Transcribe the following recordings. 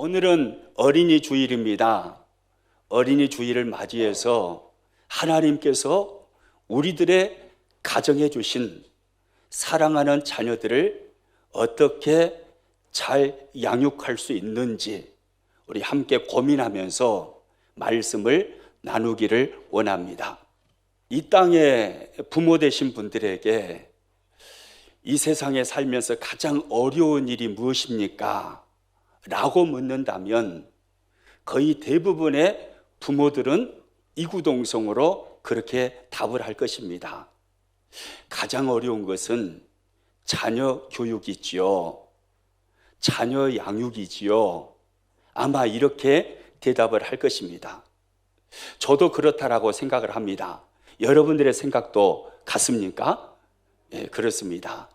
오늘은 어린이 주일입니다. 어린이 주일을 맞이해서 하나님께서 우리들의 가정에 주신 사랑하는 자녀들을 어떻게 잘 양육할 수 있는지 우리 함께 고민하면서 말씀을 나누기를 원합니다. 이 땅에 부모 되신 분들에게 이 세상에 살면서 가장 어려운 일이 무엇입니까? 라고 묻는다면 거의 대부분의 부모들은 이구동성으로 그렇게 답을 할 것입니다. 가장 어려운 것은 자녀 교육이지요. 자녀 양육이지요. 아마 이렇게 대답을 할 것입니다. 저도 그렇다라고 생각을 합니다. 여러분들의 생각도 같습니까? 네, 그렇습니다.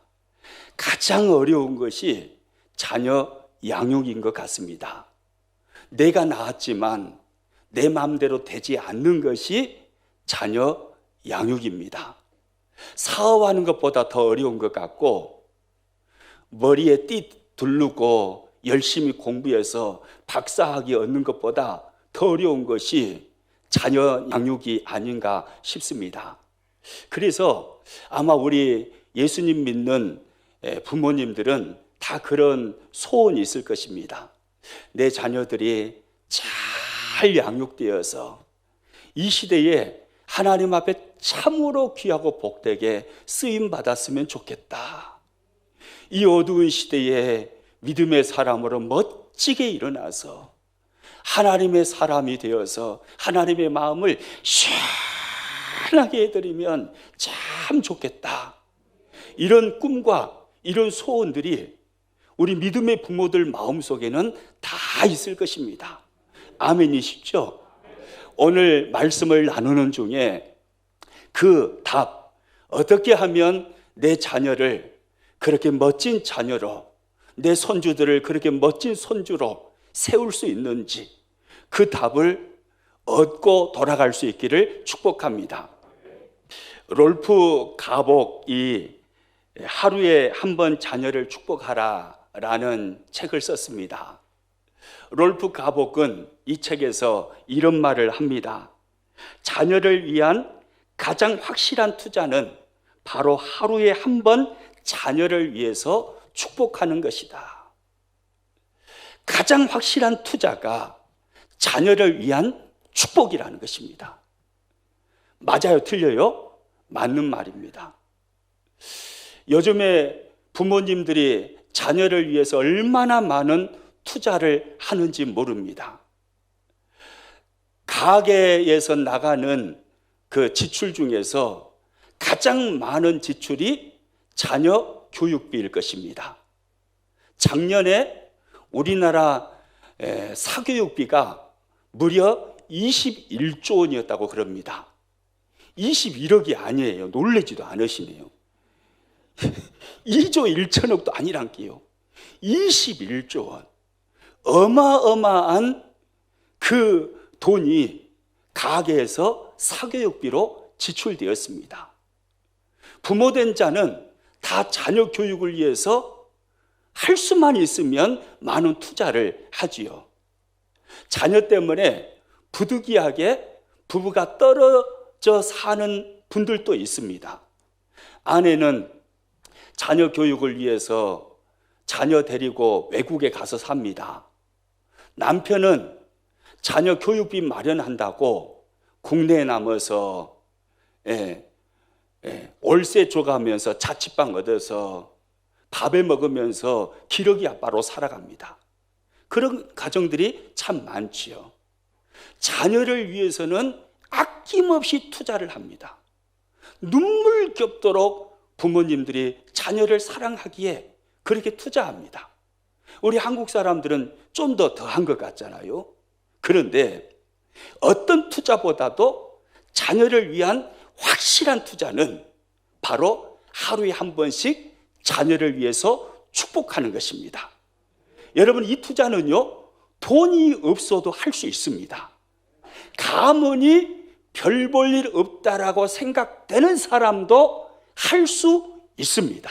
가장 어려운 것이 자녀 양육인 것 같습니다. 내가 낳았지만 내 마음대로 되지 않는 것이 자녀 양육입니다. 사업하는 것보다 더 어려운 것 같고, 머리에 띠 두르고 열심히 공부해서 박사학위 얻는 것보다 더 어려운 것이 자녀 양육이 아닌가 싶습니다. 그래서 아마 우리 예수님 믿는 부모님들은 다 그런 소원이 있을 것입니다. 내 자녀들이 잘 양육되어서 이 시대에 하나님 앞에 참으로 귀하고 복되게 쓰임받았으면 좋겠다. 이 어두운 시대에 믿음의 사람으로 멋지게 일어나서 하나님의 사람이 되어서 하나님의 마음을 시원하게 해드리면 참 좋겠다. 이런 꿈과 이런 소원들이 우리 믿음의 부모들 마음속에는 다 있을 것입니다. 아멘이시죠? 오늘 말씀을 나누는 중에 그 답, 어떻게 하면 내 자녀를 그렇게 멋진 자녀로, 내 손주들을 그렇게 멋진 손주로 세울 수 있는지 그 답을 얻고 돌아갈 수 있기를 축복합니다. 롤프 가복이 하루에 한 번 자녀를 축복하라라는 책을 썼습니다. 롤프 가복은 이 책에서 이런 말을 합니다. 자녀를 위한 가장 확실한 투자는 바로 하루에 한 번 자녀를 위해서 축복하는 것이다. 가장 확실한 투자가 자녀를 위한 축복이라는 것입니다. 맞아요? 틀려요? 맞는 말입니다. 요즘에 부모님들이 자녀를 위해서 얼마나 많은 투자를 하는지 모릅니다. 가계에서 나가는 그 지출 중에서 가장 많은 지출이 자녀 교육비일 것입니다. 작년에 우리나라 사교육비가 무려 21조 원이었다고 그럽니다. 21억이 아니에요. 놀라지도 않으시네요. 2조 1천억도 아니란게요. 21조 원. 어마어마한 그 돈이 가계에서 사교육비로 지출되었습니다. 부모된 자는 다 자녀 교육을 위해서 할 수만 있으면 많은 투자를 하지요. 자녀 때문에 부득이하게 부부가 떨어져 사는 분들도 있습니다. 아내는 자녀 교육을 위해서 자녀 데리고 외국에 가서 삽니다. 남편은 자녀 교육비 마련한다고 국내에 남아서 월세 줘가면서 자취방 얻어서 밥을 먹으면서 기러기 아빠로 살아갑니다. 그런 가정들이 참 많지요. 자녀를 위해서는 아낌없이 투자를 합니다. 눈물겹도록 부모님들이 자녀를 사랑하기에 그렇게 투자합니다. 우리 한국 사람들은 좀 더 더한 것 같잖아요. 그런데 어떤 투자보다도 자녀를 위한 확실한 투자는 바로 하루에 한 번씩 자녀를 위해서 축복하는 것입니다. 여러분, 이 투자는요, 돈이 없어도 할 수 있습니다. 가문이 별 볼 일 없다라고 생각되는 사람도 할 수 있습니다.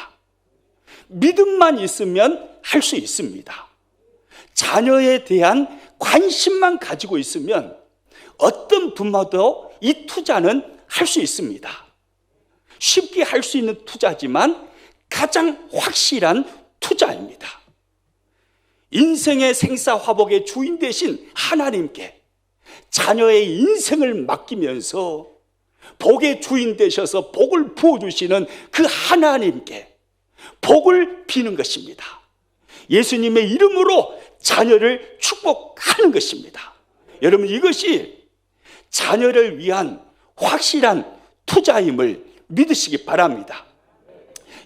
믿음만 있으면 할 수 있습니다. 자녀에 대한 관심만 가지고 있으면 어떤 부모도 이 투자는 할 수 있습니다. 쉽게 할 수 있는 투자지만 가장 확실한 투자입니다. 인생의 생사화복의 주인 되신 하나님께 자녀의 인생을 맡기면서 복의 주인 되셔서 복을 부어주시는 그 하나님께 복을 비는 것입니다. 예수님의 이름으로 자녀를 축복하는 것입니다. 여러분, 이것이 자녀를 위한 확실한 투자임을 믿으시기 바랍니다.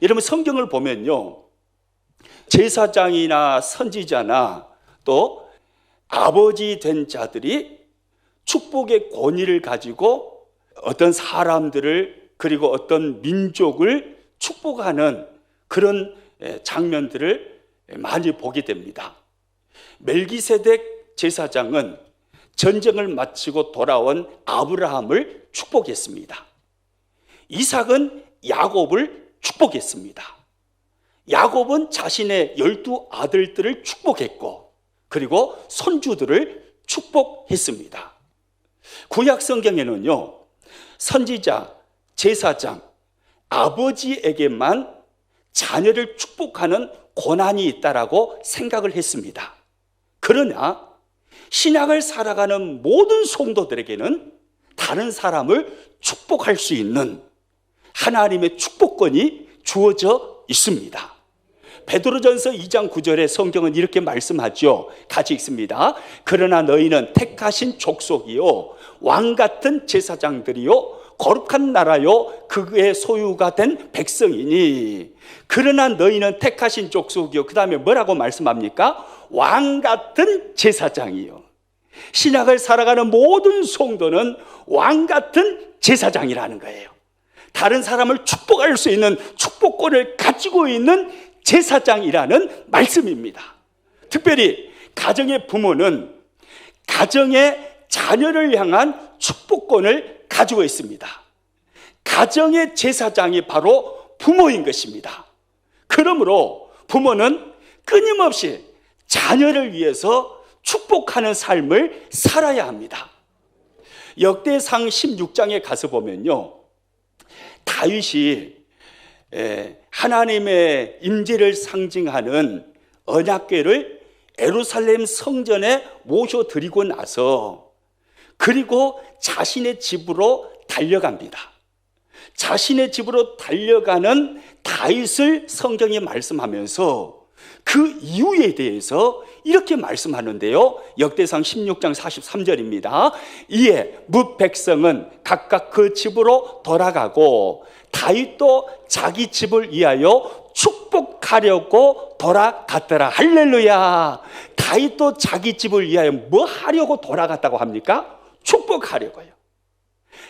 여러분, 성경을 보면요, 제사장이나 선지자나 또 아버지 된 자들이 축복의 권위를 가지고 어떤 사람들을, 그리고 어떤 민족을 축복하는 그런 장면들을 많이 보게 됩니다. 멜기세덱 제사장은 전쟁을 마치고 돌아온 아브라함을 축복했습니다. 이삭은 야곱을 축복했습니다. 야곱은 자신의 12 아들들을 축복했고, 그리고 손주들을 축복했습니다. 구약 성경에는요, 선지자, 제사장, 아버지에게만 자녀를 축복하는 고난이 있다라고 생각을 했습니다. 그러나 신약을 살아가는 모든 성도들에게는 다른 사람을 축복할 수 있는 하나님의 축복권이 주어져 있습니다. 베드로전서 2장 9절에 성경은 이렇게 말씀하죠. 같이 읽습니다. 그러나 너희는 택하신 족속이요 왕같은 제사장들이요 거룩한 나라요 그의 소유가 된 백성이니. 그러나 너희는 택하신 족속이요, 그 다음에 뭐라고 말씀합니까? 왕같은 제사장이요. 신약을 살아가는 모든 성도는 왕같은 제사장이라는 거예요. 다른 사람을 축복할 수 있는 축복권을 가지고 있는 제사장이라는 말씀입니다. 특별히 가정의 부모는 가정의 자녀를 향한 축복권을 가지고 있습니다. 가정의 제사장이 바로 부모인 것입니다. 그러므로 부모는 끊임없이 자녀를 위해서 축복하는 삶을 살아야 합니다. 역대상 16장에 가서 보면요, 다윗이 하나님의 임재를 상징하는 언약궤를 예루살렘 성전에 모셔드리고 나서, 그리고 자신의 집으로 달려갑니다. 자신의 집으로 달려가는 다윗을 성경이 말씀하면서 그 이유에 대해서 이렇게 말씀하는데요, 역대상 16장 43절입니다. 이에 뭇 백성은 각각 그 집으로 돌아가고 다윗도 자기 집을 위하여 축복하려고 돌아갔더라. 할렐루야. 다윗도 자기 집을 위하여 뭐 하려고 돌아갔다고 합니까? 축복하려고요.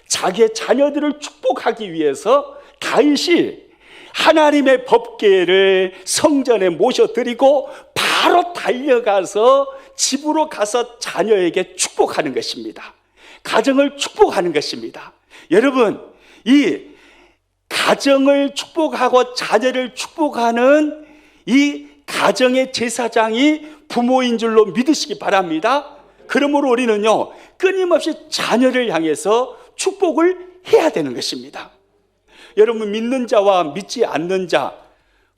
자기의 자녀들을 축복하기 위해서 다윗이 하나님의 법궤를 성전에 모셔드리고 바로 달려가서 집으로 가서 자녀에게 축복하는 것입니다. 가정을 축복하는 것입니다. 여러분, 이 가정을 축복하고 자녀를 축복하는 이 가정의 제사장이 부모인 줄로 믿으시기 바랍니다. 그러므로 우리는요, 끊임없이 자녀를 향해서 축복을 해야 되는 것입니다. 여러분, 믿는 자와 믿지 않는 자,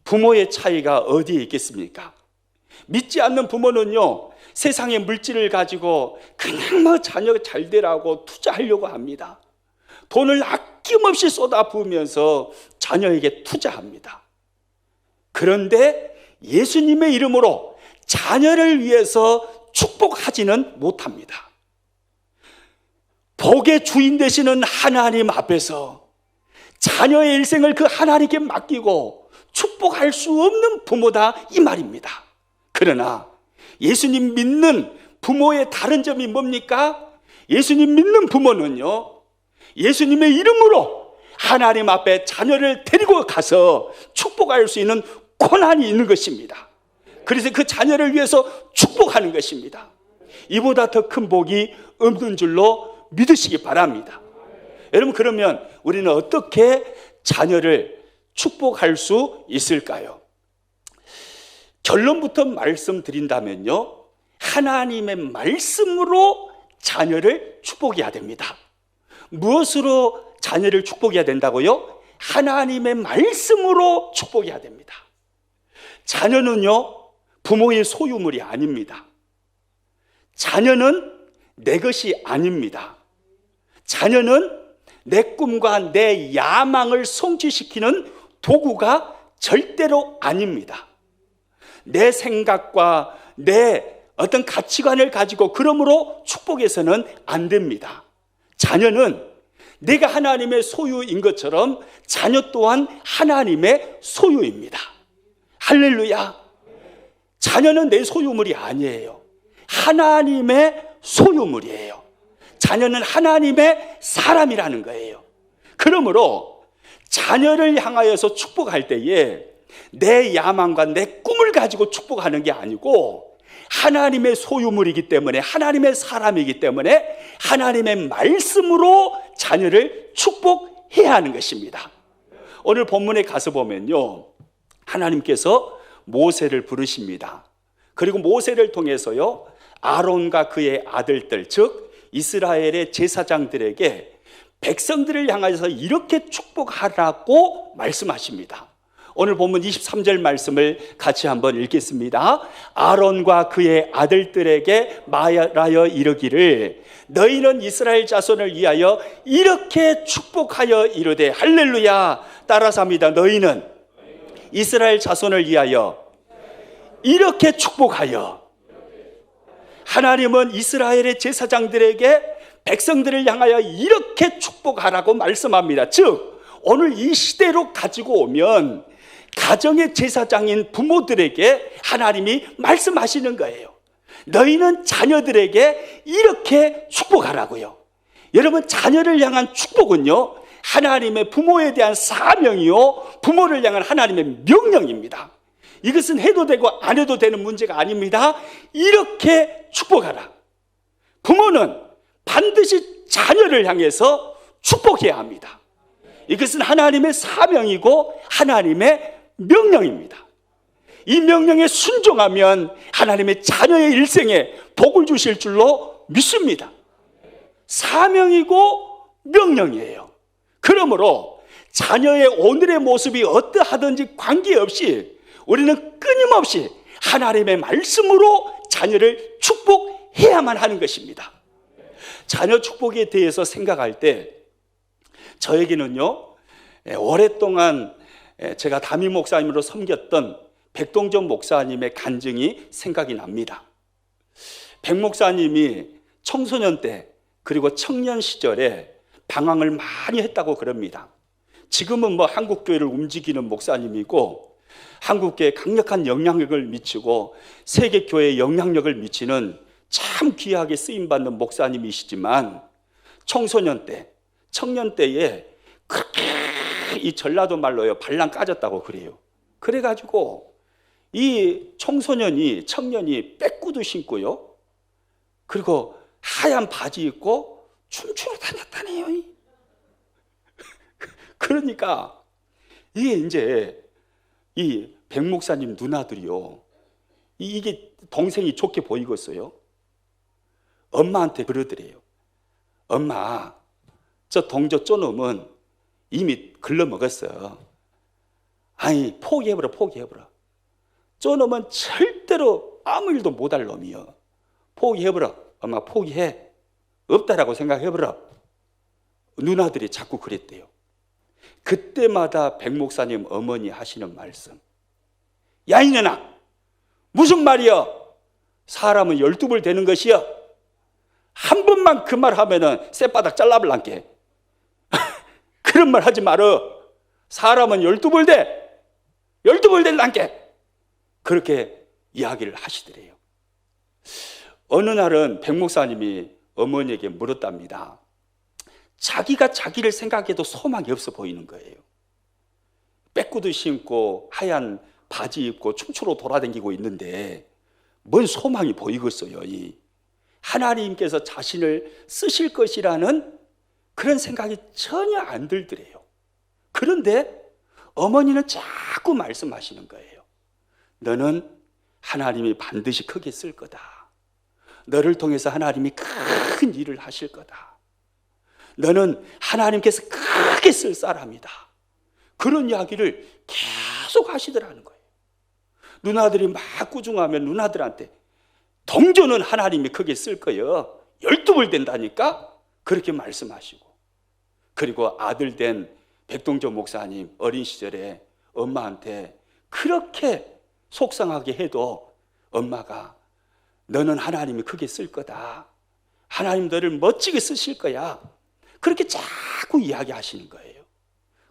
부모의 차이가 어디에 있겠습니까? 믿지 않는 부모는요, 세상의 물질을 가지고 그냥 뭐 자녀가 잘 되라고 투자하려고 합니다. 돈을 아낌없이 쏟아부으면서 자녀에게 투자합니다. 그런데 예수님의 이름으로 자녀를 위해서 축복하지는 못합니다. 복의 주인 되시는 하나님 앞에서 자녀의 일생을 그 하나님께 맡기고 축복할 수 없는 부모다, 이 말입니다. 그러나 예수님 믿는 부모의 다른 점이 뭡니까? 예수님 믿는 부모는요, 예수님의 이름으로 하나님 앞에 자녀를 데리고 가서 축복할 수 있는 권한이 있는 것입니다. 그래서 그 자녀를 위해서 축복하는 것입니다. 이보다 더 큰 복이 없는 줄로 믿으시기 바랍니다. 여러분, 그러면 우리는 어떻게 자녀를 축복할 수 있을까요? 결론부터 말씀드린다면요, 하나님의 말씀으로 자녀를 축복해야 됩니다. 무엇으로 자녀를 축복해야 된다고요? 하나님의 말씀으로 축복해야 됩니다. 자녀는요, 부모의 소유물이 아닙니다. 자녀는 내 것이 아닙니다. 자녀는 내 꿈과 내 야망을 성취시키는 도구가 절대로 아닙니다. 내 생각과 내 어떤 가치관을 가지고 그러므로 축복해서는 안 됩니다. 자녀는 내가 하나님의 소유인 것처럼 자녀 또한 하나님의 소유입니다. 할렐루야. 자녀는 내 소유물이 아니에요. 하나님의 소유물이에요. 자녀는 하나님의 사람이라는 거예요. 그러므로 자녀를 향하여서 축복할 때에 내 야망과 내 꿈을 가지고 축복하는 게 아니고 하나님의 소유물이기 때문에, 하나님의 사람이기 때문에 하나님의 말씀으로 자녀를 축복해야 하는 것입니다. 오늘 본문에 가서 보면요, 하나님께서 모세를 부르십니다. 그리고 모세를 통해서요, 아론과 그의 아들들, 즉 이스라엘의 제사장들에게 백성들을 향해서 이렇게 축복하라고 말씀하십니다. 오늘 본문 23절 말씀을 같이 한번 읽겠습니다. 아론과 그의 아들들에게 말하여 이르기를 너희는 이스라엘 자손을 위하여 이렇게 축복하여 이르되, 할렐루야. 따라서 합니다. 너희는 이스라엘 자손을 위하여 이렇게 축복하여. 하나님은 이스라엘의 제사장들에게 백성들을 향하여 이렇게 축복하라고 말씀합니다. 즉 오늘 이 시대로 가지고 오면 가정의 제사장인 부모들에게 하나님이 말씀하시는 거예요. 너희는 자녀들에게 이렇게 축복하라고요. 여러분, 자녀를 향한 축복은요, 하나님의 부모에 대한 사명이요, 부모를 향한 하나님의 명령입니다. 이것은 해도 되고 안 해도 되는 문제가 아닙니다. 이렇게 축복하라. 부모는 반드시 자녀를 향해서 축복해야 합니다. 이것은 하나님의 사명이고 하나님의 명령입니다. 이 명령에 순종하면 하나님의 자녀의 일생에 복을 주실 줄로 믿습니다. 사명이고 명령이에요. 그러므로 자녀의 오늘의 모습이 어떠하든지 관계없이 우리는 끊임없이 하나님의 말씀으로 자녀를 축복해야만 하는 것입니다. 자녀 축복에 대해서 생각할 때 저에게는요, 오랫동안 제가 담임 목사님으로 섬겼던 백동전 목사님의 간증이 생각이 납니다. 백 목사님이 청소년 때 그리고 청년 시절에 방황을 많이 했다고 그럽니다. 지금은 한국교회를 움직이는 목사님이고 한국교회에 강력한 영향력을 미치고 세계교회에 영향력을 미치는 참 귀하게 쓰임받는 목사님이시지만 청소년 때, 청년 때에 그렇게 이 전라도 말로요, 발랑 까졌다고 그래요. 그래가지고 이 청년이 빼꾸도 신고요, 그리고 하얀 바지 입고 춤추러 다녔다네요. 그러니까 이게 이제 이 백 목사님 누나들이요, 이게 동생이 좋게 보이겠어요. 엄마한테 그러더래요. 엄마, 저 동조 쪼놈은 이미 글러먹었어. 아니, 포기해버려. 쪼놈은 절대로 아무 일도 못할 놈이여. 포기해버려. 엄마 포기해. 없다라고 생각해버려. 누나들이 자꾸 그랬대요. 그때마다 백 목사님 어머니 하시는 말씀, 야 이년아, 무슨 말이여? 사람은 12불 되는 것이여. 한 번만 그 말 하면은 쌔바닥 잘라버란게. 그런 말 하지 말어. 사람은 12불 돼. 12불 된단게. 그렇게 이야기를 하시더래요. 어느 날은 백 목사님이 어머니에게 물었답니다. 자기가 자기를 생각해도 소망이 없어 보이는 거예요. 빼꾸도 신고 하얀 바지 입고 춤추러 돌아다니고 있는데 뭔 소망이 보이겠어요. 하나님께서 자신을 쓰실 것이라는 그런 생각이 전혀 안 들더래요. 그런데 어머니는 자꾸 말씀하시는 거예요. 너는 하나님이 반드시 크게 쓸 거다. 너를 통해서 하나님이 큰 일을 하실 거다. 너는 하나님께서 크게 쓸 사람이다. 그런 이야기를 계속 하시더라는 거예요. 누나들이 막 꾸중하면 누나들한테 동전은 하나님이 크게 쓸 거예요. 12불 된다니까? 그렇게 말씀하시고. 그리고 아들 된 백동조 목사님 어린 시절에 엄마한테 그렇게 속상하게 해도 엄마가 너는 하나님이 크게 쓸 거다. 하나님 너를 멋지게 쓰실 거야. 그렇게 자꾸 이야기하시는 거예요.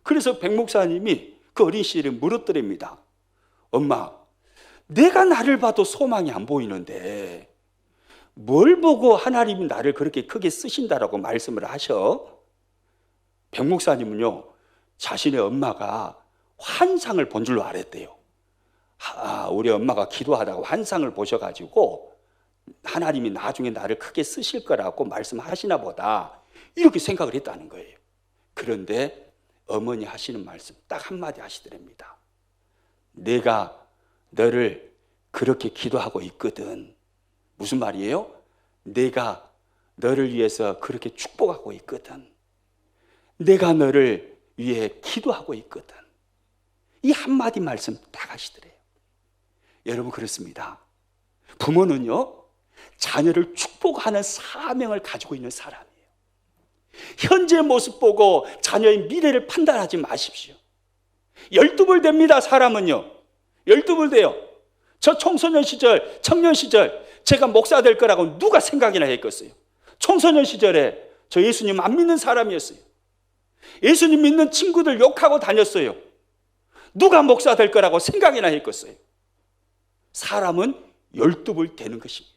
그래서 백 목사님이 그 어린 시절에 물었더랍니다. 엄마, 내가 나를 봐도 소망이 안 보이는데 뭘 보고 하나님이 나를 그렇게 크게 쓰신다라고 말씀을 하셔? 백 목사님은요, 자신의 엄마가 환상을 본 줄로 알았대요. 우리 엄마가 기도하다가 환상을 보셔가지고 하나님이 나중에 나를 크게 쓰실 거라고 말씀하시나 보다, 이렇게 생각을 했다는 거예요. 그런데 어머니 하시는 말씀 딱 한마디 하시더랍니다. 내가 너를 그렇게 기도하고 있거든. 무슨 말이에요? 내가 너를 위해서 그렇게 축복하고 있거든. 내가 너를 위해 기도하고 있거든. 이 한마디 말씀 딱 하시더래요. 여러분, 그렇습니다. 부모는요, 자녀를 축복하는 사명을 가지고 있는 사람이에요. 현재 모습 보고 자녀의 미래를 판단하지 마십시오. 12불 됩니다. 사람은요 12불 돼요. 저 청소년 시절, 청년 시절 제가 목사 될 거라고 누가 생각이나 했겠어요? 청소년 시절에 저 예수님 안 믿는 사람이었어요. 예수님 믿는 친구들 욕하고 다녔어요. 누가 목사 될 거라고 생각이나 했겠어요? 사람은 12불 되는 것입니다.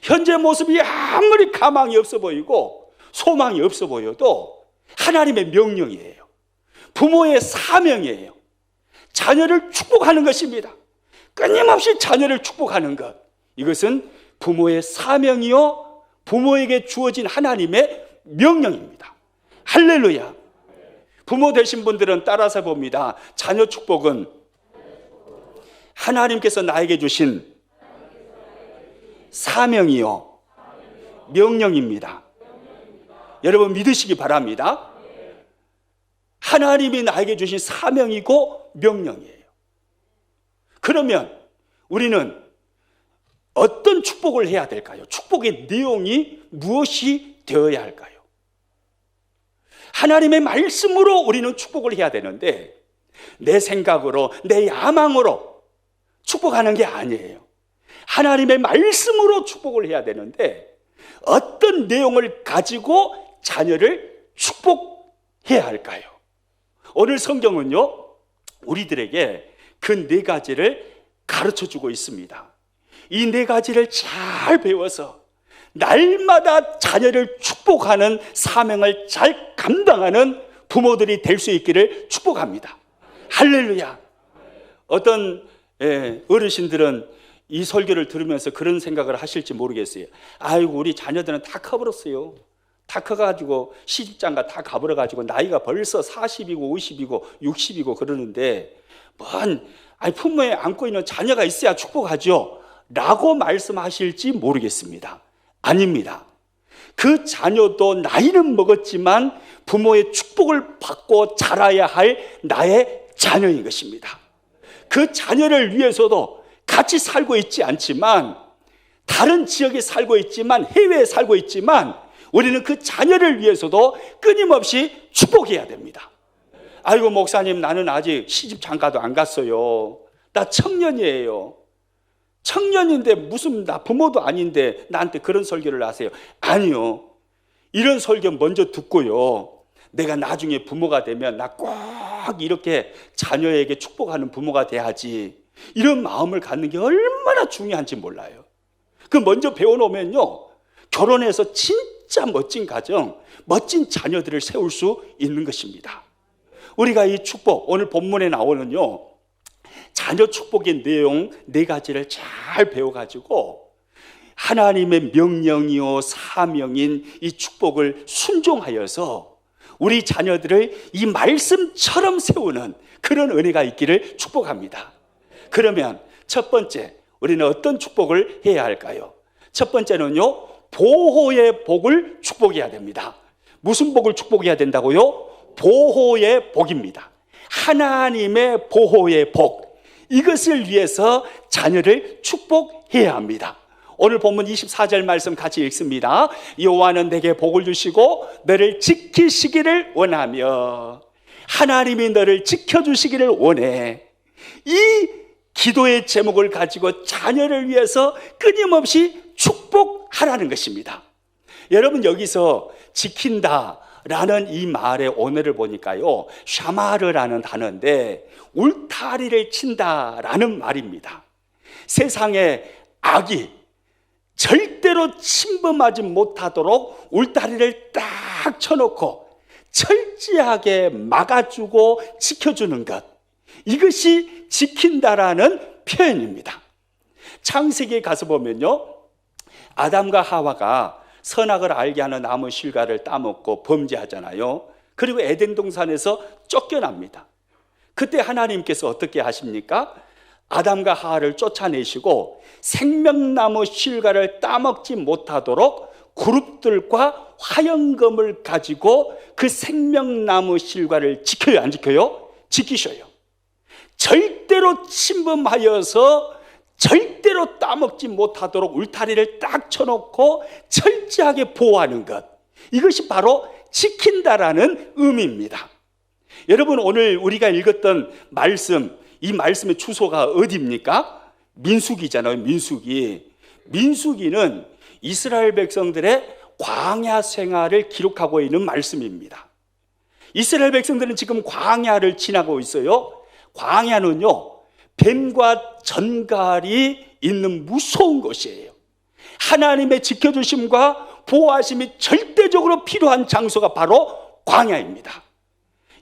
현재 모습이 아무리 가망이 없어 보이고 소망이 없어 보여도 하나님의 명령이에요. 부모의 사명이에요. 자녀를 축복하는 것입니다. 끊임없이 자녀를 축복하는 것, 이것은 부모의 사명이요 부모에게 주어진 하나님의 명령입니다. 할렐루야. 부모 되신 분들은 따라서 봅니다. 자녀 축복은 하나님께서 나에게 주신 사명이요 명령입니다. 여러분 믿으시기 바랍니다. 하나님이 나에게 주신 사명이고 명령이에요. 그러면 우리는 어떤 축복을 해야 될까요? 축복의 내용이 무엇이 되어야 할까요? 하나님의 말씀으로 우리는 축복을 해야 되는데 내 생각으로, 내 야망으로 축복하는 게 아니에요. 하나님의 말씀으로 축복을 해야 되는데 어떤 내용을 가지고 자녀를 축복해야 할까요? 오늘 성경은요, 우리들에게 그 네 가지를 가르쳐주고 있습니다. 이 네 가지를 잘 배워서 날마다 자녀를 축복하는 사명을 잘 감당하는 부모들이 될 수 있기를 축복합니다. 할렐루야. 어떤 어르신들은 이 설교를 들으면서 그런 생각을 하실지 모르겠어요. 아이고, 우리 자녀들은 다 커버렸어요. 다 커가지고 시집장가 다 가버려가지고 나이가 벌써 40이고 50이고 60이고 그러는데 부모에 안고 있는 자녀가 있어야 축복하죠 라고 말씀하실지 모르겠습니다. 아닙니다. 그 자녀도 나이는 먹었지만 부모의 축복을 받고 자라야 할 나의 자녀인 것입니다. 그 자녀를 위해서도 같이 살고 있지 않지만, 다른 지역에 살고 있지만, 해외에 살고 있지만 우리는 그 자녀를 위해서도 끊임없이 축복해야 됩니다. 아이고 목사님, 나는 아직 시집 장가도 안 갔어요. 나 청년이에요. 청년인데 무슨 나 부모도 아닌데 나한테 그런 설교를 하세요. 아니요. 이런 설교 먼저 듣고요, 내가 나중에 부모가 되면 나 꼭 이렇게 자녀에게 축복하는 부모가 돼야지, 이런 마음을 갖는 게 얼마나 중요한지 몰라요. 그 먼저 배워놓으면요, 결혼해서 진짜 멋진 가정, 멋진 자녀들을 세울 수 있는 것입니다. 우리가 이 축복, 오늘 본문에 나오는요, 자녀 축복의 내용 네 가지를 잘 배워가지고 하나님의 명령이요 사명인 이 축복을 순종하여서 우리 자녀들을 이 말씀처럼 세우는 그런 은혜가 있기를 축복합니다. 그러면 첫 번째, 우리는 어떤 축복을 해야 할까요? 첫 번째는요, 보호의 복을 축복해야 됩니다. 무슨 복을 축복해야 된다고요? 보호의 복입니다. 하나님의 보호의 복, 이것을 위해서 자녀를 축복해야 합니다. 오늘 본문 24절 말씀 같이 읽습니다. 여호와는 내게 복을 주시고 너를 지키시기를 원하며, 하나님이 너를 지켜주시기를 원해. 이 기도의 제목을 가지고 자녀를 위해서 끊임없이 축복하라는 것입니다. 여러분, 여기서 지킨다라는 이 말의 오늘을 보니까요, 샤마르라는 단어인데 울타리를 친다라는 말입니다. 세상에 악이 절대로 침범하지 못하도록 울타리를 딱 쳐놓고 철저하게 막아주고 지켜주는 것, 이것이 지킨다라는 표현입니다. 창세기에 가서 보면요, 아담과 하와가 선악을 알게 하는 나무 실과를 따먹고 범죄하잖아요. 그리고 에덴 동산에서 쫓겨납니다. 그때 하나님께서 어떻게 하십니까? 아담과 하와를 쫓아내시고 생명나무 실과를 따먹지 못하도록 그룹들과 화영검을 가지고 그 생명나무 실과를 지켜요, 안 지켜요? 지키셔요. 절대로 침범하여서 절대로 따먹지 못하도록 울타리를 딱 쳐놓고 철저하게 보호하는 것, 이것이 바로 지킨다라는 의미입니다. 여러분, 오늘 우리가 읽었던 말씀, 이 말씀의 주소가 어디입니까? 민수기잖아요. 민수기는 이스라엘 백성들의 광야 생활을 기록하고 있는 말씀입니다. 이스라엘 백성들은 지금 광야를 지나고 있어요. 광야는요, 뱀과 전갈이 있는 무서운 곳이에요. 하나님의 지켜주심과 보호하심이 절대적으로 필요한 장소가 바로 광야입니다.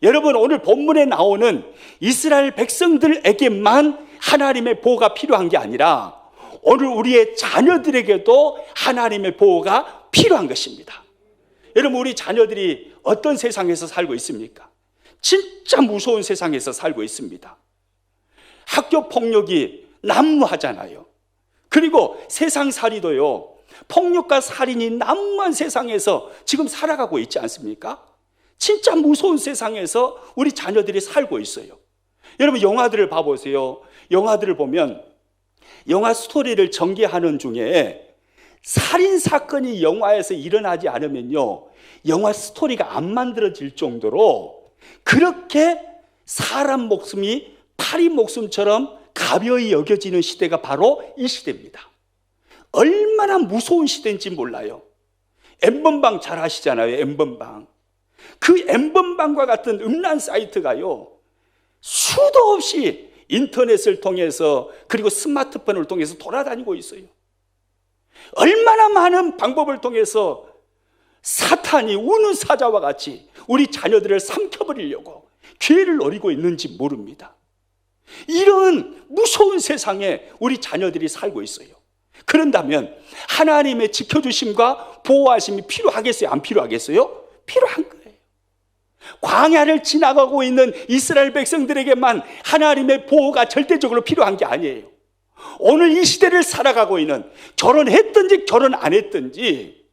여러분, 오늘 본문에 나오는 이스라엘 백성들에게만 하나님의 보호가 필요한 게 아니라 오늘 우리의 자녀들에게도 하나님의 보호가 필요한 것입니다. 여러분, 우리 자녀들이 어떤 세상에서 살고 있습니까? 진짜 무서운 세상에서 살고 있습니다. 학교 폭력이 난무하잖아요. 그리고 세상살이도요, 폭력과 살인이 난무한 세상에서 지금 살아가고 있지 않습니까? 진짜 무서운 세상에서 우리 자녀들이 살고 있어요. 여러분, 영화들을 봐보세요. 영화들을 보면 영화 스토리를 전개하는 중에 살인사건이 영화에서 일어나지 않으면요, 영화 스토리가 안 만들어질 정도로 그렇게 사람 목숨이 파리 목숨처럼 가벼이 여겨지는 시대가 바로 이 시대입니다. 얼마나 무서운 시대인지 몰라요. N번방 잘 아시잖아요. N번방. 그 N번방과 같은 음란 사이트가요, 수도 없이 인터넷을 통해서 그리고 스마트폰을 통해서 돌아다니고 있어요. 얼마나 많은 방법을 통해서 사탄이 우는 사자와 같이 우리 자녀들을 삼켜버리려고 기회를 노리고 있는지 모릅니다. 이런 무서운 세상에 우리 자녀들이 살고 있어요. 그런다면 하나님의 지켜주심과 보호하심이 필요하겠어요? 안 필요하겠어요? 필요한 거예요. 광야를 지나가고 있는 이스라엘 백성들에게만 하나님의 보호가 절대적으로 필요한 게 아니에요. 오늘 이 시대를 살아가고 있는, 결혼했든지 결혼 안 했든지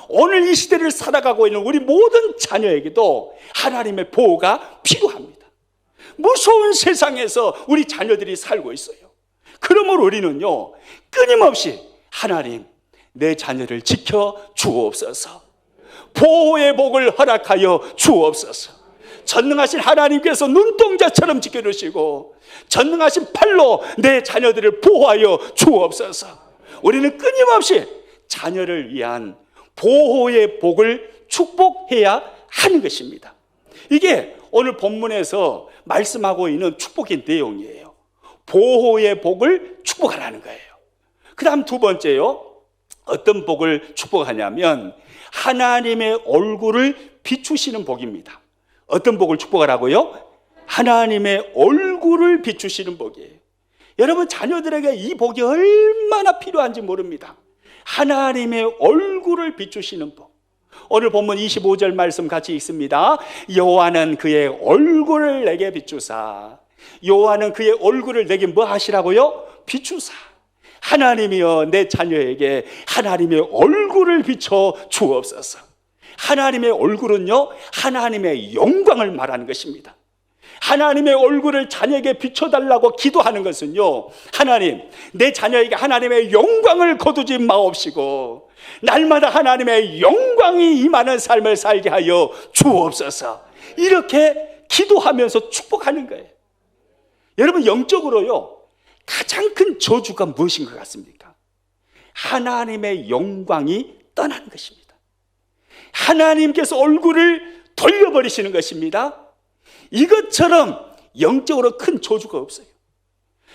오늘 이 시대를 살아가고 있는 우리 모든 자녀에게도 하나님의 보호가 필요합니다. 무서운 세상에서 우리 자녀들이 살고 있어요. 그러므로 우리는요, 끊임없이 하나님, 내 자녀를 지켜 주옵소서, 보호의 복을 허락하여 주옵소서. 전능하신 하나님께서 눈동자처럼 지켜주시고 전능하신 팔로 내 자녀들을 보호하여 주옵소서. 우리는 끊임없이 자녀를 위한 보호의 복을 축복해야 하는 것입니다. 이게 오늘 본문에서 말씀하고 있는 축복의 내용이에요. 보호의 복을 축복하라는 거예요. 그 다음 두 번째요, 어떤 복을 축복하냐면 하나님의 얼굴을 비추시는 복입니다. 어떤 복을 축복하라고요? 하나님의 얼굴을 비추시는 복이에요. 여러분, 자녀들에게 이 복이 얼마나 필요한지 모릅니다. 하나님의 얼굴을 비추시는 복. 오늘 본문 25절 말씀 같이 읽습니다. 여호와는 그의 얼굴을 내게 비추사. 여호와는 그의 얼굴을 내게 뭐 하시라고요? 비추사. 하나님이여 내 자녀에게 하나님의 얼굴을 비춰 주옵소서. 하나님의 얼굴은요, 하나님의 영광을 말하는 것입니다. 하나님의 얼굴을 자녀에게 비춰달라고 기도하는 것은요, 하나님, 내 자녀에게 하나님의 영광을 거두지 마옵시고 날마다 하나님의 영광이 임하는 삶을 살게 하여 주옵소서. 이렇게 기도하면서 축복하는 거예요. 여러분, 영적으로요, 가장 큰 저주가 무엇인 것 같습니까? 하나님의 영광이 떠나는 것입니다. 하나님께서 얼굴을 돌려버리시는 것입니다. 이것처럼 영적으로 큰 저주가 없어요.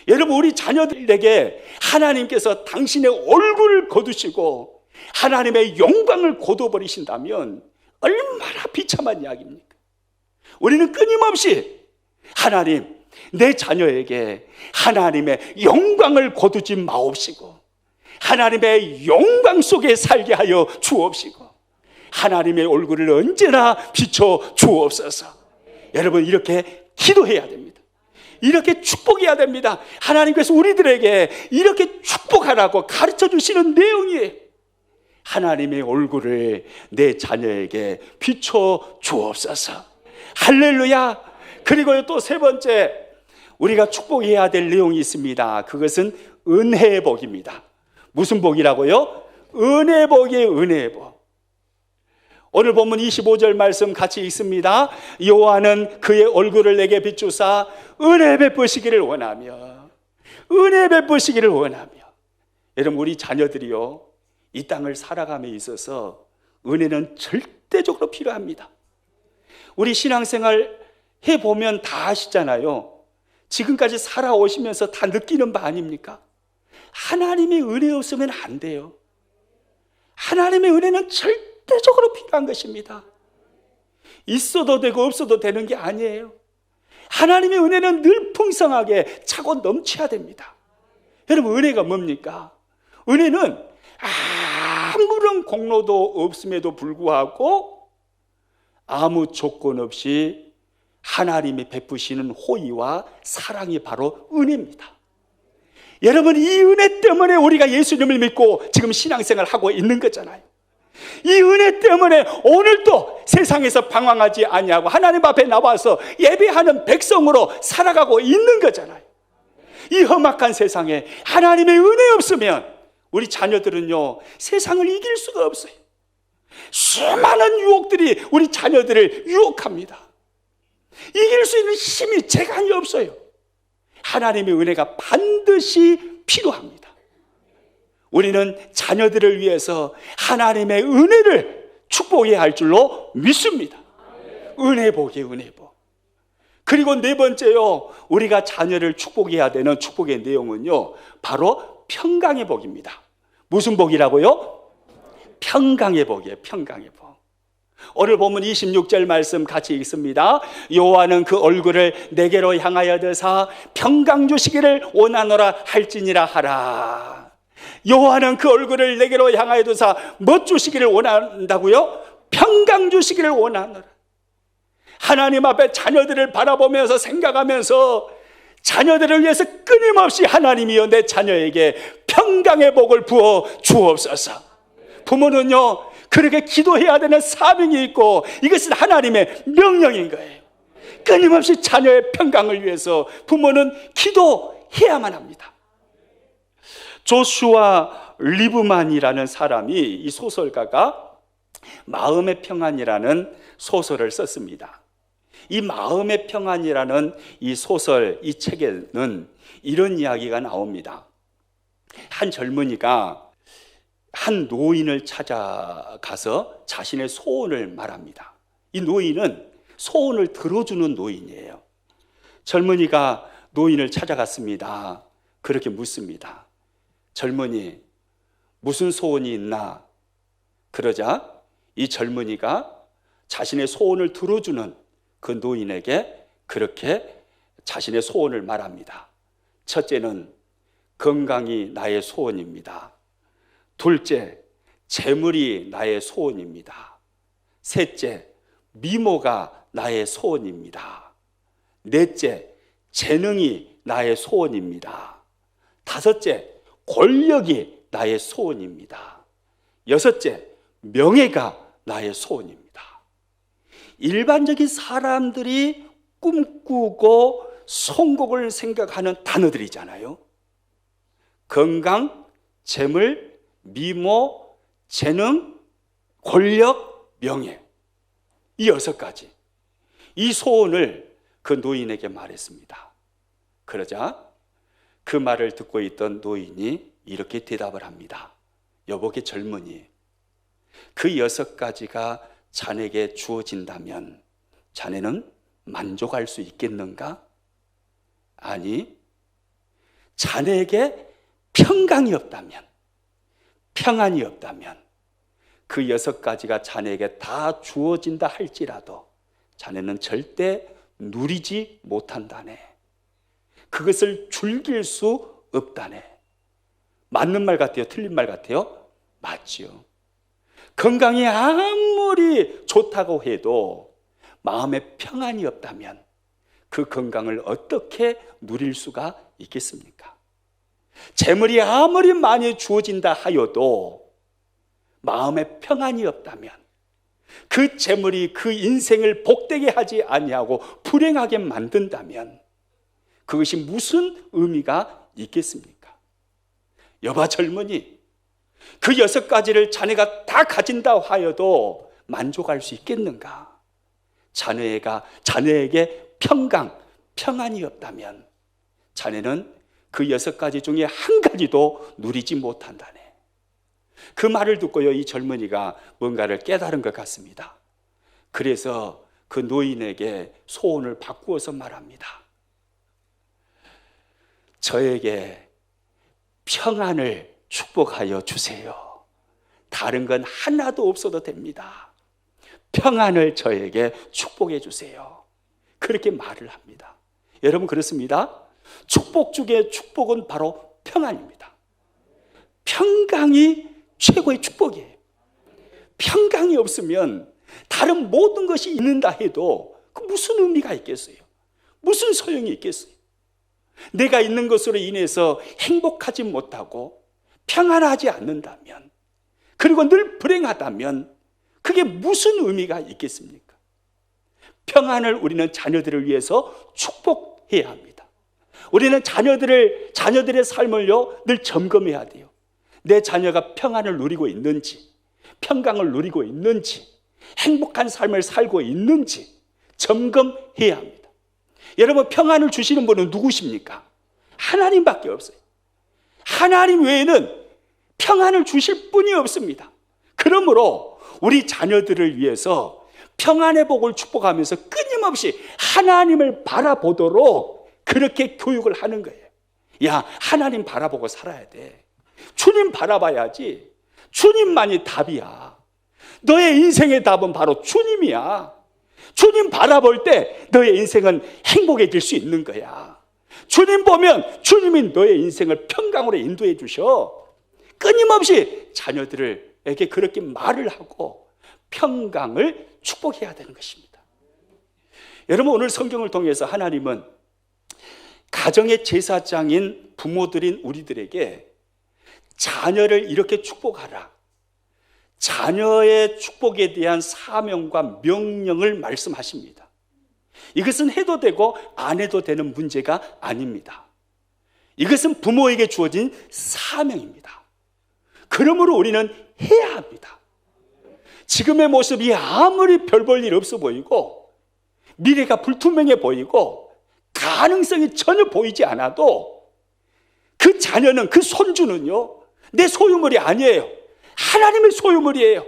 여러분, 우리 자녀들에게 하나님께서 당신의 얼굴을 거두시고 하나님의 영광을 거둬버리신다면 얼마나 비참한 이야기입니까? 우리는 끊임없이 하나님, 내 자녀에게 하나님의 영광을 거두지 마옵시고 하나님의 영광 속에 살게 하여 주옵시고 하나님의 얼굴을 언제나 비춰 주옵소서. 여러분, 이렇게 기도해야 됩니다. 이렇게 축복해야 됩니다. 하나님께서 우리들에게 이렇게 축복하라고 가르쳐 주시는 내용이에요. 하나님의 얼굴을 내 자녀에게 비춰 주옵소서. 할렐루야. 그리고 또 세 번째, 우리가 축복해야 될 내용이 있습니다. 그것은 은혜의 복입니다. 무슨 복이라고요? 은혜의 복이에요. 은혜의 복. 오늘 본문 25절 말씀 같이 읽습니다. 여호와는 그의 얼굴을 내게 비추사 은혜 베푸시기를 원하며, 은혜 베푸시기를 원하며. 여러분, 우리 자녀들이요, 이 땅을 살아감에 있어서 은혜는 절대적으로 필요합니다. 우리 신앙생활 해보면 다 아시잖아요. 지금까지 살아오시면서 다 느끼는 바 아닙니까? 하나님의 은혜 없으면 안 돼요. 하나님의 은혜는 절대적으로 필요한 것입니다. 있어도 되고 없어도 되는 게 아니에요. 하나님의 은혜는 늘 풍성하게 차고 넘쳐야 됩니다. 여러분, 은혜가 뭡니까? 은혜는 아무런 공로도 없음에도 불구하고 아무 조건 없이 하나님이 베푸시는 호의와 사랑이 바로 은혜입니다. 여러분, 이 은혜 때문에 우리가 예수님을 믿고 지금 신앙생활을 하고 있는 거잖아요. 이 은혜 때문에 오늘도 세상에서 방황하지 아니하고 하나님 앞에 나와서 예배하는 백성으로 살아가고 있는 거잖아요. 이 험악한 세상에 하나님의 은혜 없으면 우리 자녀들은요, 세상을 이길 수가 없어요. 수많은 유혹들이 우리 자녀들을 유혹합니다. 이길 수 있는 힘이 재간이 없어요. 하나님의 은혜가 반드시 필요합니다. 우리는 자녀들을 위해서 하나님의 은혜를 축복해야 할 줄로 믿습니다. 은혜복이에요, 은혜복. 그리고 네 번째요, 우리가 자녀를 축복해야 되는 축복의 내용은요, 바로 평강의 복입니다. 무슨 복이라고요? 평강의 복이에요. 평강의 복. 오늘 본문 26절 말씀 같이 읽습니다. 여호와는 그 얼굴을 내게로 향하여 드사 평강 주시기를 원하노라 할지니라 하라. 여호와는 그 얼굴을 내게로 향하여 드사 뭐 주시기를 원한다고요? 평강 주시기를 원하노라. 하나님 앞에 자녀들을 바라보면서 생각하면서 자녀들을 위해서 끊임없이 하나님이여 내 자녀에게 평강의 복을 부어 주옵소서. 부모는요, 그렇게 기도해야 되는 사명이 있고 이것은 하나님의 명령인 거예요. 끊임없이 자녀의 평강을 위해서 부모는 기도해야만 합니다. 조슈아 리브만이라는 사람이, 이 소설가가 마음의 평안이라는 소설을 썼습니다. 이 마음의 평안이라는 이 소설, 이 책에는 이런 이야기가 나옵니다. 한 젊은이가 한 노인을 찾아가서 자신의 소원을 말합니다. 이 노인은 소원을 들어주는 노인이에요. 젊은이가 노인을 찾아갔습니다. 그렇게 묻습니다. 젊은이, 무슨 소원이 있나? 그러자 이 젊은이가 자신의 소원을 들어주는 그 노인에게 그렇게 자신의 소원을 말합니다. 첫째는 건강이 나의 소원입니다. 둘째, 재물이 나의 소원입니다. 셋째, 미모가 나의 소원입니다. 넷째, 재능이 나의 소원입니다. 다섯째, 권력이 나의 소원입니다. 여섯째, 명예가 나의 소원입니다. 일반적인 사람들이 꿈꾸고 성공을 생각하는 단어들이잖아요. 건강, 재물, 미모, 재능, 권력, 명예. 이 6가지. 이 소원을 그 노인에게 말했습니다. 그러자 그 말을 듣고 있던 노인이 이렇게 대답을 합니다. 여보게 젊은이, 그 6가지가 자네에게 주어진다면 자네는 만족할 수 있겠는가? 아니, 자네에게 평강이 없다면, 평안이 없다면 그 6가지가 자네에게 다 주어진다 할지라도 자네는 절대 누리지 못한다네. 그것을 즐길 수 없다네. 맞는 말 같아요? 틀린 말 같아요? 맞지요. 건강이 아무리 좋다고 해도 마음에 평안이 없다면 그 건강을 어떻게 누릴 수가 있겠습니까? 재물이 아무리 많이 주어진다 하여도 마음에 평안이 없다면 그 재물이 그 인생을 복되게 하지 아니하고 불행하게 만든다면 그것이 무슨 의미가 있겠습니까? 여봐 젊은이, 그 6가지를 자네가 다 가진다 하여도 만족할 수 있겠는가? 자네에게 평강, 평안이 없다면 자네는 그 6가지 중에 한 가지도 누리지 못한다네. 그 말을 듣고요, 이 젊은이가 뭔가를 깨달은 것 같습니다. 그래서 그 노인에게 소원을 바꾸어서 말합니다. 저에게 평안을 축복하여 주세요. 다른 건 하나도 없어도 됩니다. 평안을 저에게 축복해 주세요. 그렇게 말을 합니다. 여러분 그렇습니다. 축복 중에 축복은 바로 평안입니다. 평강이 최고의 축복이에요. 평강이 없으면 다른 모든 것이 있는다 해도 그 무슨 의미가 있겠어요? 무슨 소용이 있겠어요? 내가 있는 것으로 인해서 행복하지 못하고 평안하지 않는다면, 그리고 늘 불행하다면 그게 무슨 의미가 있겠습니까? 평안을 우리는 자녀들을 위해서 축복해야 합니다. 우리는 자녀들의 삶을요 늘 점검해야 돼요. 내 자녀가 평안을 누리고 있는지, 평강을 누리고 있는지, 행복한 삶을 살고 있는지 점검해야 합니다. 여러분, 평안을 주시는 분은 누구십니까? 하나님밖에 없어요. 하나님 외에는 평안을 주실 분이 없습니다. 그러므로 우리 자녀들을 위해서 평안의 복을 축복하면서 끊임없이 하나님을 바라보도록 그렇게 교육을 하는 거예요. 야, 하나님 바라보고 살아야 돼. 주님 바라봐야지. 주님만이 답이야. 너의 인생의 답은 바로 주님이야. 주님 바라볼 때 너의 인생은 행복해질 수 있는 거야. 주님 보면 주님이 너의 인생을 평강으로 인도해 주셔. 끊임없이 자녀들에게 그렇게 말을 하고 평강을 축복해야 되는 것입니다. 여러분, 오늘 성경을 통해서 하나님은 가정의 제사장인 부모들인 우리들에게 자녀를 이렇게 축복하라, 자녀의 축복에 대한 사명과 명령을 말씀하십니다. 이것은 해도 되고 안 해도 되는 문제가 아닙니다. 이것은 부모에게 주어진 사명입니다. 그러므로 우리는 해야 합니다. 지금의 모습이 아무리 별 볼 일 없어 보이고 미래가 불투명해 보이고 가능성이 전혀 보이지 않아도 그 자녀는, 그 손주는요 내 소유물이 아니에요. 하나님의 소유물이에요.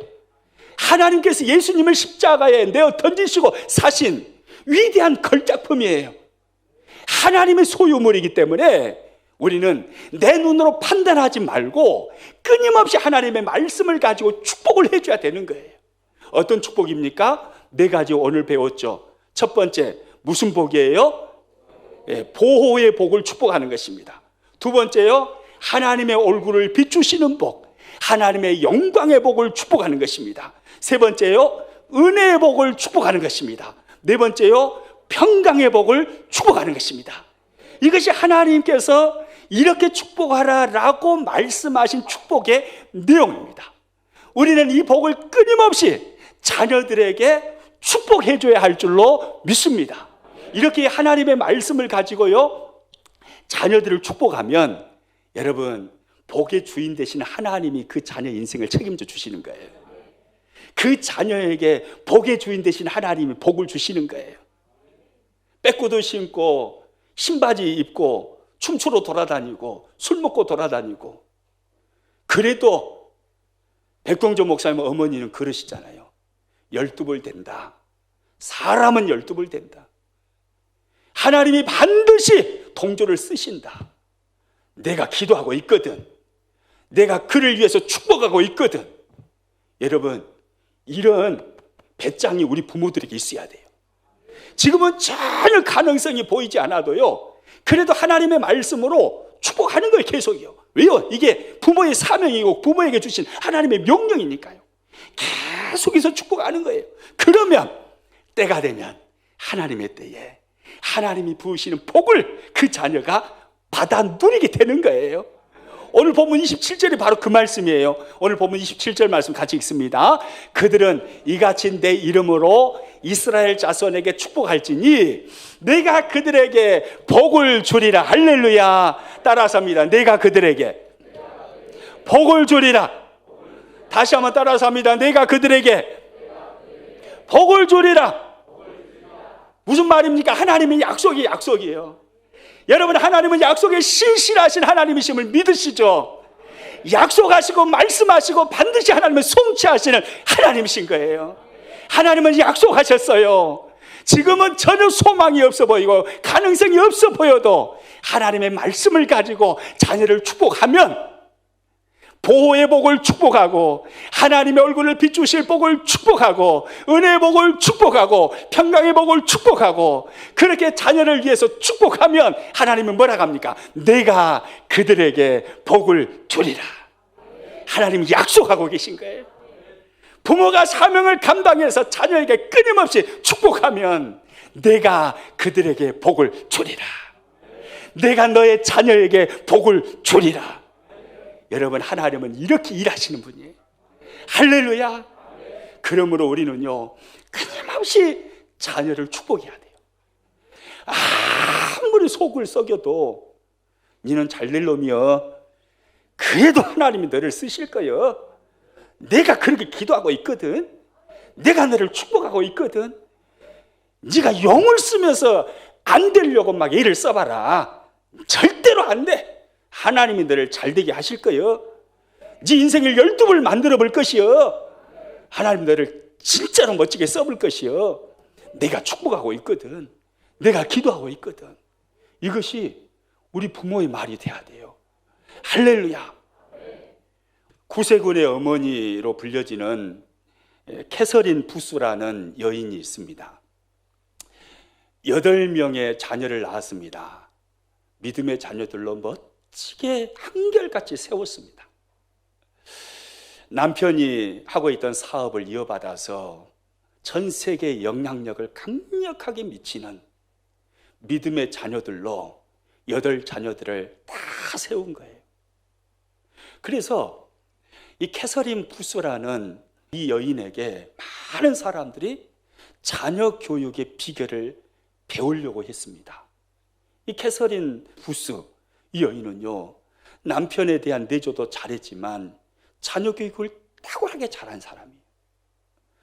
하나님께서 예수님을 십자가에 내어 던지시고 사신 위대한 걸작품이에요. 하나님의 소유물이기 때문에 우리는 내 눈으로 판단하지 말고 끊임없이 하나님의 말씀을 가지고 축복을 해줘야 되는 거예요. 어떤 축복입니까? 4가지 오늘 배웠죠. 첫 번째, 무슨 복이에요? 보호의 복을 축복하는 것입니다. 두 번째요, 하나님의 얼굴을 비추시는 복, 하나님의 영광의 복을 축복하는 것입니다. 세 번째요, 은혜의 복을 축복하는 것입니다. 네 번째요, 평강의 복을 축복하는 것입니다. 이것이 하나님께서 이렇게 축복하라라고 말씀하신 축복의 내용입니다. 우리는 이 복을 끊임없이 자녀들에게 축복해 줘야 할 줄로 믿습니다. 이렇게 하나님의 말씀을 가지고요, 자녀들을 축복하면 여러분, 복의 주인 되신 하나님이 그 자녀 인생을 책임져 주시는 거예요. 그 자녀에게 복의 주인 되신 하나님이 복을 주시는 거예요. 빼꾸도 신고 신바지 입고 춤추러 돌아다니고 술 먹고 돌아다니고, 그래도 백동조 목사님 어머니는 그러시잖아요. 12벌 된다. 사람은 12벌 된다. 하나님이 반드시 동조를 쓰신다. 내가 기도하고 있거든. 내가 그를 위해서 축복하고 있거든. 여러분, 이런 배짱이 우리 부모들에게 있어야 돼요. 지금은 전혀 가능성이 보이지 않아도요, 그래도 하나님의 말씀으로 축복하는 거예요, 계속이요. 왜요? 이게 부모의 사명이고 부모에게 주신 하나님의 명령이니까요. 계속해서 축복하는 거예요. 그러면 때가 되면 하나님의 때에 하나님이 부으시는 복을 그 자녀가 받아 누리게 되는 거예요. 오늘 본문 27절이 바로 그 말씀이에요. 오늘 본문 27절 말씀 같이 읽습니다. 그들은 이같이 내 이름으로 이스라엘 자손에게 축복할지니 내가 그들에게 복을 주리라. 할렐루야. 따라서 합니다. 내가 그들에게 복을 주리라. 다시 한번 따라서 합니다. 내가 그들에게 복을 주리라. 무슨 말입니까? 하나님의 약속이 약속이에요. 여러분, 하나님은 약속에 신실하신 하나님이심을 믿으시죠? 약속하시고 말씀하시고 반드시 하나님은 성취하시는 하나님이신 거예요. 하나님은 약속하셨어요. 지금은 전혀 소망이 없어 보이고 가능성이 없어 보여도 하나님의 말씀을 가지고 자녀를 축복하면 보호의 복을 축복하고 하나님의 얼굴을 비추실 복을 축복하고 은혜의 복을 축복하고 평강의 복을 축복하고 그렇게 자녀를 위해서 축복하면 하나님은 뭐라고 합니까? 내가 그들에게 복을 주리라. 하나님이 약속하고 계신 거예요. 부모가 사명을 감당해서 자녀에게 끊임없이 축복하면 내가 그들에게 복을 주리라. 내가 너의 자녀에게 복을 주리라. 여러분, 하나님은 이렇게 일하시는 분이에요. 할렐루야. 그러므로 우리는요, 끊임없이 자녀를 축복해야 돼요. 아무리 속을 썩여도 너는 잘될 놈이여, 그래도 하나님이 너를 쓰실 거여. 내가 그렇게 기도하고 있거든. 내가 너를 축복하고 있거든. 네가 용을 쓰면서 안 되려고 막 애를 써봐라. 절대로 안 돼. 하나님이 너를 잘되게 하실 거요. 네 인생을 12벌 만들어 볼 것이요. 하나님 너를 진짜로 멋지게 써볼 것이요. 내가 축복하고 있거든. 내가 기도하고 있거든. 이것이 우리 부모의 말이 돼야 돼요. 할렐루야. 구세군의 어머니로 불려지는 캐서린 부스라는 여인이 있습니다. 8명의 자녀를 낳았습니다. 믿음의 자녀들로 멋지게 한결같이 세웠습니다. 남편이 하고 있던 사업을 이어받아서 전 세계에 영향력을 강력하게 미치는 믿음의 자녀들로 8자녀들을 다 세운 거예요. 그래서 이 캐서린 부스라는 이 여인에게 많은 사람들이 자녀 교육의 비결을 배우려고 했습니다. 이 캐서린 부스, 이 여인은요, 남편에 대한 내조도 잘했지만 자녀 교육을 탁월하게 잘한 사람이에요.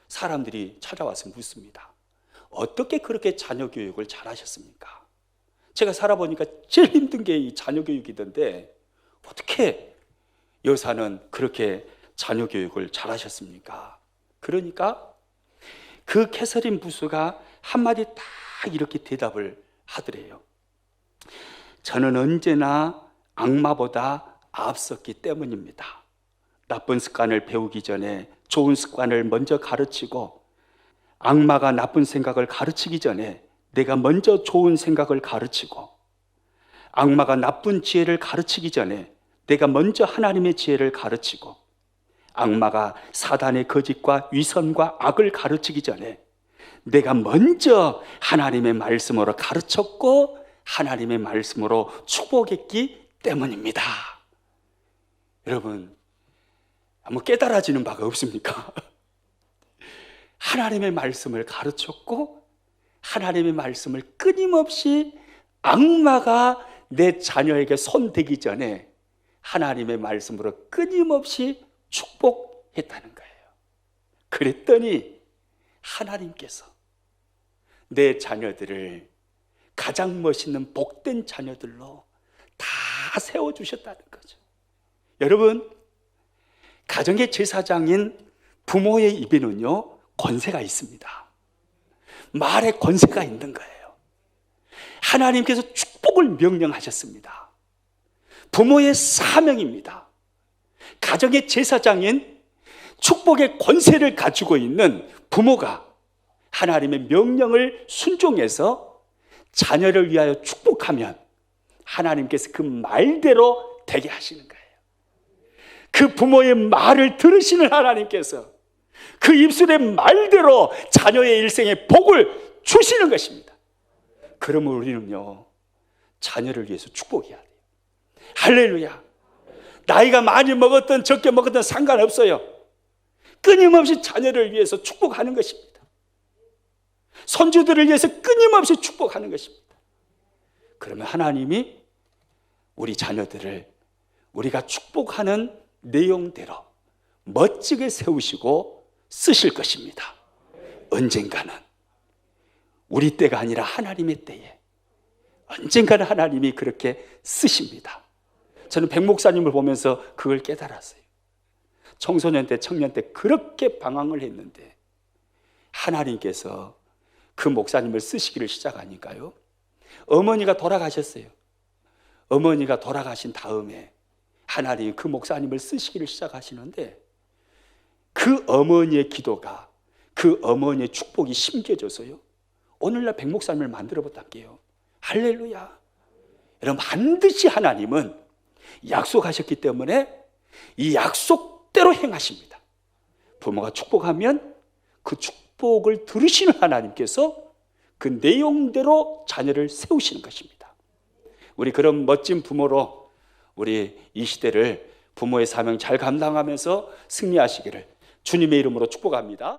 사람들이 찾아와서 묻습니다. 어떻게 그렇게 자녀 교육을 잘하셨습니까? 제가 살아보니까 제일 힘든 게 이 자녀 교육이던데 어떻게 여사는 그렇게 자녀 교육을 잘하셨습니까? 그러니까 그 캐서린 부스가 한마디 딱 이렇게 대답을 하더래요. 저는 언제나 악마보다 앞섰기 때문입니다. 나쁜 습관을 배우기 전에 좋은 습관을 먼저 가르치고, 악마가 나쁜 생각을 가르치기 전에 내가 먼저 좋은 생각을 가르치고, 악마가 나쁜 지혜를 가르치기 전에 내가 먼저 하나님의 지혜를 가르치고, 악마가 사단의 거짓과 위선과 악을 가르치기 전에 내가 먼저 하나님의 말씀으로 가르쳤고 하나님의 말씀으로 축복했기 때문입니다. 여러분, 한번 깨달아지는 바가 없습니까? 하나님의 말씀을 가르쳤고 하나님의 말씀을 끊임없이 악마가 내 자녀에게 손대기 전에 하나님의 말씀으로 끊임없이 축복했다는 거예요. 그랬더니 하나님께서 내 자녀들을 가장 멋있는 복된 자녀들로 다 세워주셨다는 거죠. 여러분, 가정의 제사장인 부모의 입에는요 권세가 있습니다. 말에 권세가 있는 거예요. 하나님께서 축복을 명령하셨습니다. 부모의 사명입니다. 가정의 제사장인 축복의 권세를 가지고 있는 부모가 하나님의 명령을 순종해서 자녀를 위하여 축복하면 하나님께서 그 말대로 되게 하시는 거예요. 그 부모의 말을 들으시는 하나님께서 그 입술의 말대로 자녀의 일생에 복을 주시는 것입니다. 그러면 우리는요 자녀를 위해서 축복해야 돼요. 할렐루야. 나이가 많이 먹었든 적게 먹었든 상관없어요. 끊임없이 자녀를 위해서 축복하는 것입니다. 손주들을 위해서 끊임없이 축복하는 것입니다. 그러면 하나님이 우리 자녀들을 우리가 축복하는 내용대로 멋지게 세우시고 쓰실 것입니다. 언젠가는 우리 때가 아니라 하나님의 때에 언젠가는 하나님이 그렇게 쓰십니다. 저는 백 목사님을 보면서 그걸 깨달았어요. 청소년 때, 청년 때 그렇게 방황을 했는데 하나님께서 그 목사님을 쓰시기를 시작하니까요. 어머니가 돌아가셨어요. 어머니가 돌아가신 다음에 하나님이 그 목사님을 쓰시기를 시작하시는데 그 어머니의 기도가, 그 어머니의 축복이 심겨져서요. 오늘날 백 목사님을 만들어 봤다게요. 할렐루야. 여러분, 반드시 하나님은 약속하셨기 때문에 이 약속대로 행하십니다. 부모가 축복하면 그 축복을 들으시는 하나님께서 그 내용대로 자녀를 세우시는 것입니다. 우리 그런 멋진 부모로 우리 이 시대를 부모의 사명 잘 감당하면서 승리하시기를 주님의 이름으로 축복합니다.